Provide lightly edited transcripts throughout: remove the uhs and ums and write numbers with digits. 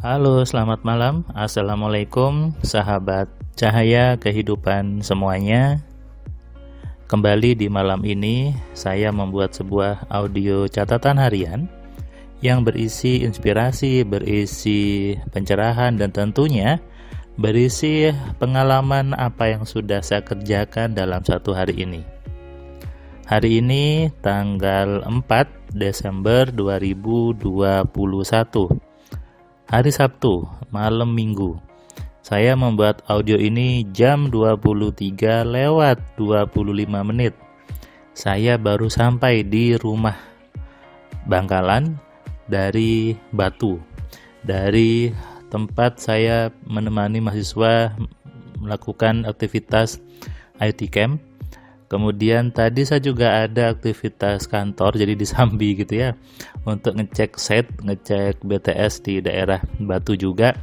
Halo, selamat malam. Assalamualaikum, sahabat cahaya kehidupan semuanya. Kembali di malam ini, saya membuat sebuah audio catatan harian yang berisi inspirasi, berisi pencerahan, dan tentunya berisi pengalaman apa yang sudah saya kerjakan dalam satu hari ini. Hari ini tanggal 4 Desember 2021, hari Sabtu, malam minggu. Saya membuat audio ini jam 23 lewat 25 menit. Saya baru sampai di rumah Bangkalan dari Batu, dari tempat saya menemani mahasiswa melakukan aktivitas IT Camp. Kemudian tadi saya juga ada aktivitas kantor, jadi di Sambi gitu ya, untuk ngecek set, ngecek BTS di daerah Batu juga,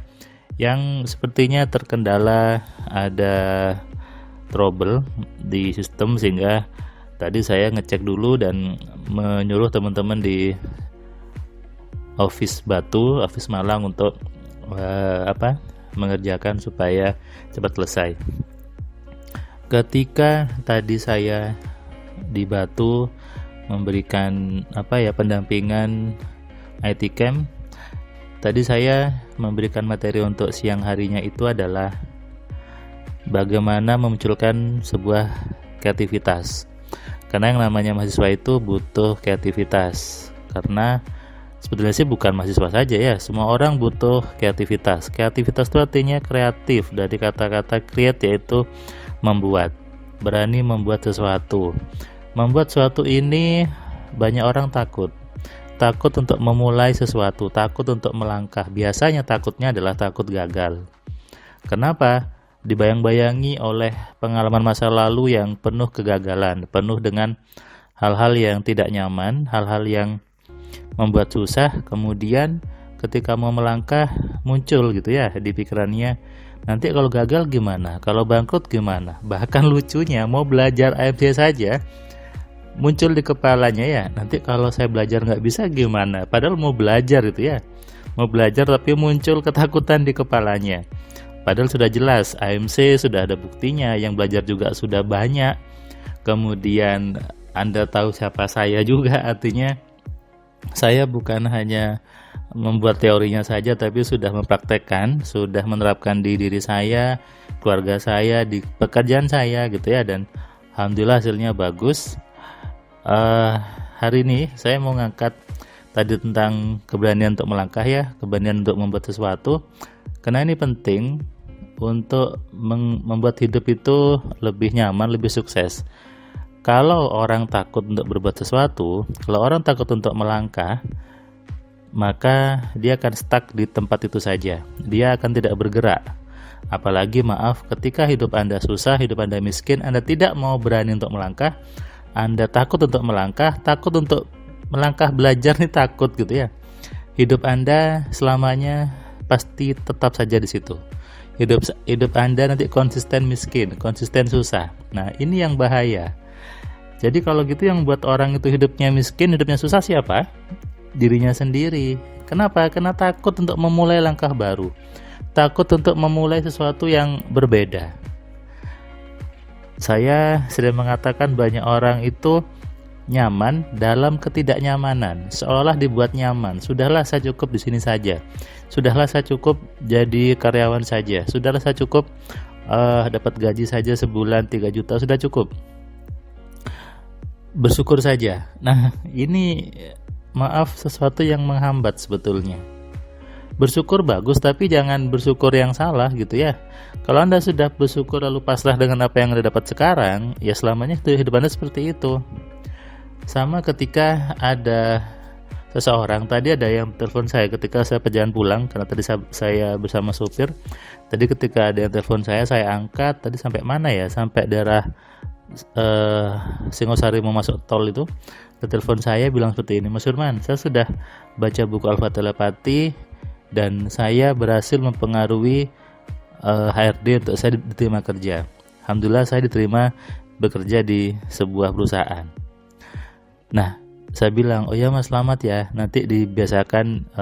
yang sepertinya terkendala ada trouble di sistem, sehingga tadi saya ngecek dulu dan menyuruh teman-teman di office Batu, office Malang untuk mengerjakan supaya cepat selesai. Ketika tadi saya di Batu memberikan pendampingan IT Camp, tadi saya memberikan materi untuk siang harinya itu adalah bagaimana memunculkan sebuah kreativitas. Karena yang namanya mahasiswa itu butuh kreativitas. Karena sebetulnya sih bukan mahasiswa saja ya, semua orang butuh kreativitas. Kreativitas itu artinya kreatif, dari kata-kata create yaitu membuat, berani membuat sesuatu. Membuat sesuatu ini banyak orang takut untuk memulai sesuatu, takut untuk melangkah. Biasanya takutnya adalah takut gagal. Kenapa? Dibayang-bayangi oleh pengalaman masa lalu yang penuh kegagalan, penuh dengan hal-hal yang tidak nyaman, hal-hal yang membuat susah. Kemudian ketika mau melangkah muncul gitu ya di pikirannya, nanti kalau gagal gimana, kalau bangkrut gimana. Bahkan lucunya mau belajar AMC saja muncul di kepalanya ya, nanti kalau saya belajar nggak bisa gimana. Padahal mau belajar gitu ya, mau belajar tapi muncul ketakutan di kepalanya. Padahal sudah jelas AMC sudah ada buktinya, yang belajar juga sudah banyak. Kemudian Anda tahu siapa saya juga, artinya saya bukan hanya membuat teorinya saja, tapi sudah mempraktekkan, sudah menerapkan di diri saya, keluarga saya, di pekerjaan saya gitu ya, dan alhamdulillah hasilnya bagus. Hari ini saya mau ngangkat tadi tentang keberanian untuk melangkah ya, keberanian untuk membuat sesuatu, karena ini penting untuk membuat hidup itu lebih nyaman, lebih sukses. Kalau orang takut untuk berbuat sesuatu, kalau orang takut untuk melangkah, maka dia akan stuck di tempat itu saja. Dia akan tidak bergerak. Apalagi ketika hidup Anda susah, hidup Anda miskin, Anda tidak mau berani untuk melangkah, Anda takut untuk melangkah belajar nih, takut gitu ya. Hidup Anda selamanya pasti tetap saja di situ. Hidup Anda nanti konsisten miskin, konsisten susah. Nah, ini yang bahaya. Jadi kalau gitu yang buat orang itu hidupnya miskin, hidupnya susah siapa? Dirinya sendiri. Kenapa? Karena takut untuk memulai langkah baru, takut untuk memulai sesuatu yang berbeda. Saya sudah mengatakan banyak orang itu nyaman dalam ketidaknyamanan, seolah dibuat nyaman. Sudahlah saya cukup di sini saja, sudahlah saya cukup jadi karyawan saja, sudahlah saya cukup dapat gaji saja sebulan 3 juta, sudah cukup, bersyukur saja. Nah, ini sesuatu yang menghambat sebetulnya. Bersyukur bagus, tapi jangan bersyukur yang salah gitu ya. Kalau Anda sudah bersyukur lalu pasrah dengan apa yang Anda dapat sekarang, ya selamanya hidup Anda seperti itu. Sama ketika ada seseorang, tadi ada yang telepon saya ketika saya perjalanan pulang, karena tadi saya bersama supir. Tadi ketika ada yang telepon saya angkat. Tadi sampai mana ya? Sampai daerah Singosari mau masuk tol itu. Telepon saya bilang seperti ini, Mas Firman, saya sudah baca buku Alfa Telepati dan saya berhasil mempengaruhi HRD untuk saya diterima kerja. Alhamdulillah saya diterima bekerja di sebuah perusahaan. Nah, saya bilang, oh ya Mas, selamat ya, nanti dibiasakan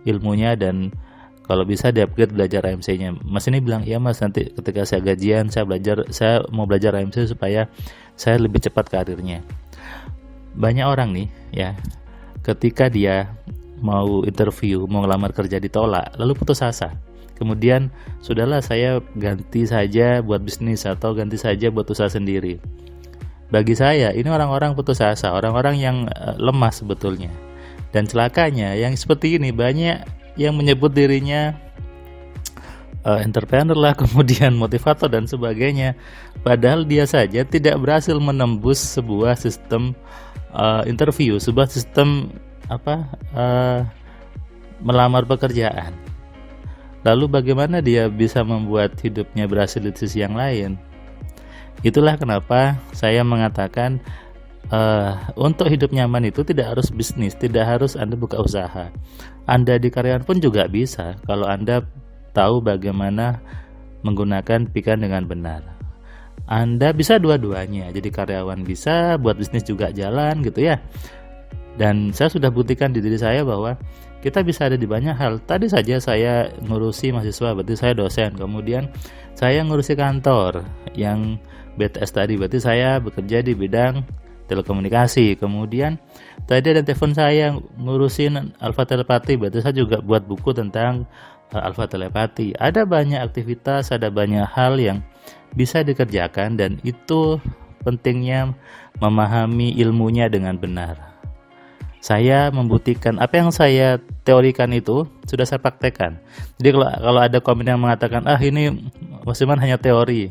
ilmunya dan kalau bisa di-upgrade belajar AMC-nya. Mas ini bilang, iya Mas, nanti ketika saya gajian saya mau belajar AMC supaya saya lebih cepat karirnya. Banyak orang nih ya, ketika dia mau interview, mau ngelamar kerja ditolak, lalu putus asa. Kemudian sudahlah saya ganti saja buat bisnis atau ganti saja buat usaha sendiri. Bagi saya ini orang-orang putus asa, orang-orang yang lemah sebetulnya. Dan celakanya yang seperti ini banyak yang menyebut dirinya entrepreneur lah, kemudian motivator dan sebagainya, padahal dia saja tidak berhasil menembus sebuah sistem interview, sebuah sistem melamar pekerjaan. Lalu bagaimana dia bisa membuat hidupnya berhasil di sisi yang lain? Itulah kenapa saya mengatakan untuk hidup nyaman itu tidak harus bisnis, tidak harus Anda buka usaha. Anda di karyawan pun juga bisa kalau Anda tahu bagaimana menggunakan pikiran dengan benar. Anda bisa dua-duanya, jadi karyawan bisa, buat bisnis juga jalan gitu ya. Dan saya sudah buktikan di diri saya bahwa kita bisa ada di banyak hal. Tadi saja saya ngurusi mahasiswa, berarti saya dosen. Kemudian saya ngurusi kantor yang BTS tadi, berarti saya bekerja di bidang telekomunikasi. Kemudian tadi ada telepon saya ngurusin alfa telepati, berarti saya juga buat buku tentang alfa telepati. Ada banyak aktivitas, ada banyak hal yang bisa dikerjakan, dan itu pentingnya memahami ilmunya dengan benar. Saya membuktikan apa yang saya teorikan itu sudah saya praktekkan. Jadi kalau ada komen yang mengatakan ini Mas Iman hanya teori,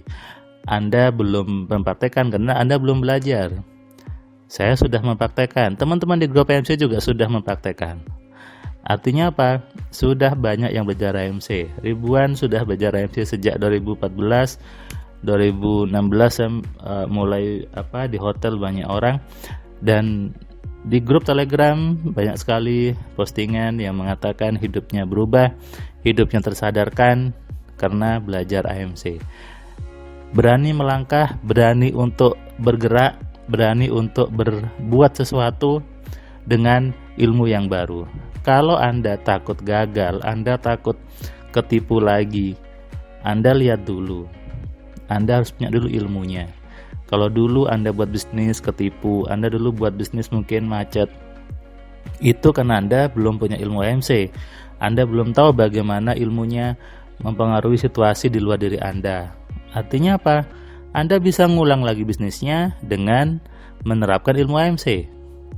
Anda belum mempraktekkan karena Anda belum belajar. Saya sudah mempraktekkan, teman-teman di grup AMC juga sudah mempraktekkan. Artinya apa? Sudah banyak yang belajar AMC, ribuan sudah belajar AMC sejak 2014, 2016 mulai di hotel banyak orang, dan di grup Telegram banyak sekali postingan yang mengatakan hidupnya berubah, hidupnya tersadarkan karena belajar AMC. Berani melangkah, berani untuk bergerak, berani untuk berbuat sesuatu dengan ilmu yang baru. Kalau Anda takut gagal, Anda takut ketipu lagi, Anda lihat dulu. Anda harus punya dulu ilmunya. Kalau dulu Anda buat bisnis ketipu, Anda dulu buat bisnis mungkin macet, itu karena Anda belum punya ilmu AMC. Anda belum tahu bagaimana ilmunya mempengaruhi situasi di luar diri Anda. Artinya apa? Anda bisa ngulang lagi bisnisnya dengan menerapkan ilmu AMC.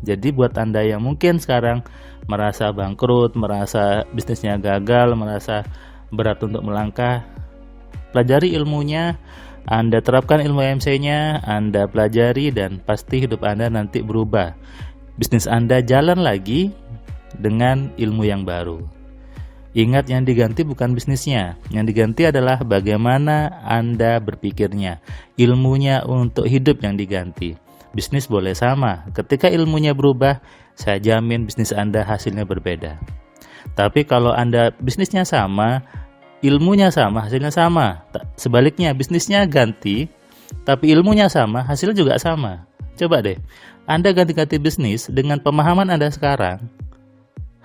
Jadi buat Anda yang mungkin sekarang merasa bangkrut, merasa bisnisnya gagal, merasa berat untuk melangkah, pelajari ilmunya, Anda terapkan ilmu AMC-nya, Anda pelajari, dan pasti hidup Anda nanti berubah. Bisnis Anda jalan lagi dengan ilmu yang baru. Ingat, yang diganti bukan bisnisnya, yang diganti adalah bagaimana Anda berpikirnya. Ilmunya untuk hidup yang diganti. Bisnis boleh sama, ketika ilmunya berubah, saya jamin bisnis Anda hasilnya berbeda. Tapi kalau Anda bisnisnya sama, ilmunya sama, hasilnya sama. Sebaliknya, bisnisnya ganti, tapi ilmunya sama, hasilnya juga sama. Coba deh, Anda ganti-ganti bisnis dengan pemahaman Anda sekarang,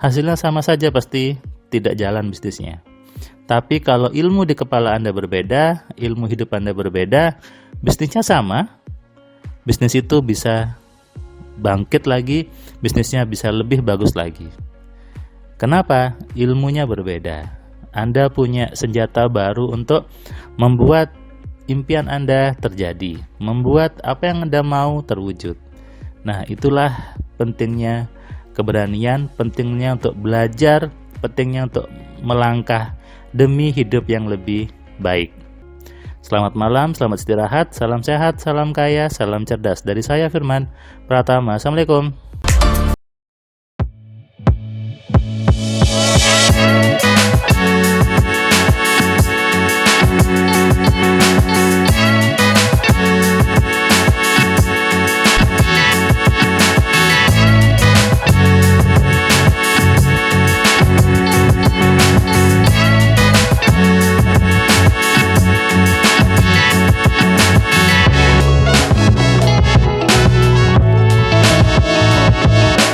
hasilnya sama saja, pasti tidak jalan bisnisnya. Tapi kalau ilmu di kepala Anda berbeda, ilmu hidup Anda berbeda, bisnisnya sama, bisnis itu bisa bangkit lagi, bisnisnya bisa lebih bagus lagi. Kenapa? Ilmunya berbeda. Anda punya senjata baru untuk membuat impian Anda terjadi, membuat apa yang Anda mau terwujud. Nah, itulah pentingnya keberanian, pentingnya untuk belajar, pentingnya untuk melangkah demi hidup yang lebih baik. Selamat malam, selamat istirahat, salam sehat, salam kaya, salam cerdas. Dari saya Firman Pratama. Assalamualaikum.